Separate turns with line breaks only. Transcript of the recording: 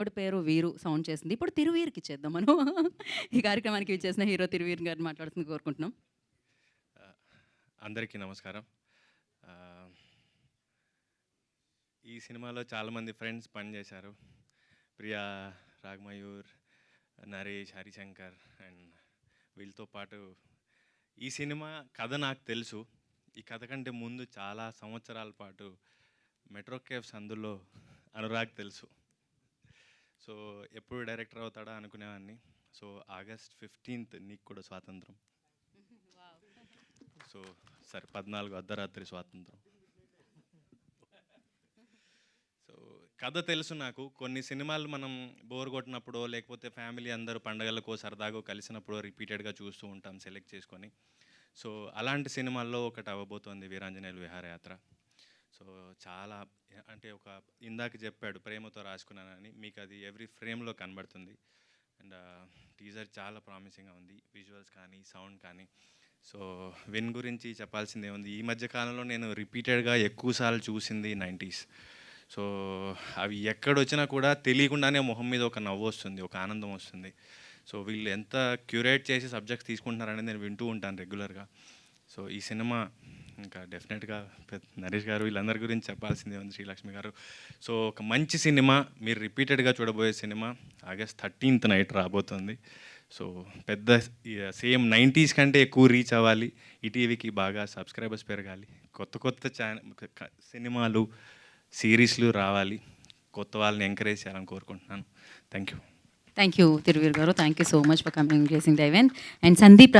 ఆవిడ పేరు వీరు సౌండ్ చేసింది. ఇప్పుడు తిరువీర్‌కి ఇచ్చేద్దాం మనం. ఈ కార్యక్రమానికి విచ్చేసిన హీరో తిరువీర్ గారిని మాట్లాడుతుందిగా కోరుకుంటున్నాం.
అందరికీ నమస్కారం. ఈ సినిమాలో చాలామంది ఫ్రెండ్స్ పనిచేశారు. ప్రియా, రాగమయూర్, నరేష్, హరిశంకర్ అండ్ వీళ్ళతో పాటు ఈ సినిమా కథ నాకు తెలుసు. ఈ కథ కంటే ముందు చాలా సంవత్సరాల పాటు మెట్రో కేవ్స్ అందులో అనురాగ్ తెలుసు. సో ఎప్పుడు డైరెక్టర్ అవుతాడా అనుకునేవాడిని. సో August 15th నీకు కూడా స్వాతంత్రం. సో సరే 14 అర్ధరాత్రి స్వాతంత్రం. సో కథ తెలుసు నాకు. కొన్ని సినిమాలు మనం బోర్ కొట్టినప్పుడు లేకపోతే ఫ్యామిలీ అందరూ పండగలకో సరదాగో కలిసినప్పుడు రిపీటెడ్గా చూస్తూ ఉంటాం సెలెక్ట్ చేసుకొని. సో అలాంటి సినిమాల్లో ఒకటి అవ్వబోతోంది వీరాంజనేయులు విహారయాత్ర. సో చాలా అంటే ఒక ఇందాక చెప్పాడు ప్రేమతో రాసుకున్నానని, మీకు అది ఎవ్రీ ఫ్రేమ్లో కనబడుతుంది. అండ్ టీజర్ చాలా ప్రామిసింగ్గా ఉంది, విజువల్స్ కానీ సౌండ్ కానీ. సో విన్ గురించి చెప్పాల్సిందే ఉంది. ఈ మధ్య కాలంలో నేను రిపీటెడ్గా ఎక్కువసార్లు చూసింది 90s. సో అవి ఎక్కడొచ్చినా కూడా తెలియకుండానే మొహం మీద ఒక నవ్వు వస్తుంది, ఒక ఆనందం వస్తుంది. సో వీళ్ళు ఎంత క్యూరేట్ చేసి సబ్జెక్ట్స్ తీసుకుంటున్నారనేది నేను వింటూ ఉంటాను రెగ్యులర్గా. సో ఈ సినిమా ఇంకా డెఫినెట్గా నరేష్ గారు వీళ్ళందరి గురించి చెప్పాల్సిందే ఉంది, శ్రీలక్ష్మి గారు. సో ఒక మంచి సినిమా, మీరు రిపీటెడ్గా చూడబోయే సినిమా August 13th నైట్ రాబోతుంది. సో పెద్ద సేమ్ 90s కంటే ఎక్కువ రీచ్ అవ్వాలి, ఈటీవీకి బాగా సబ్స్క్రైబర్స్ పెరగాలి, కొత్త కొత్త సినిమాలు సిరీస్లు రావాలి, కొత్త వాళ్ళని ఎంకరేజ్ చేయాలని కోరుకుంటున్నాను. Thank you.
Thank you Thiruveer garu. Thank you so much for coming gracing the event. And Sandeep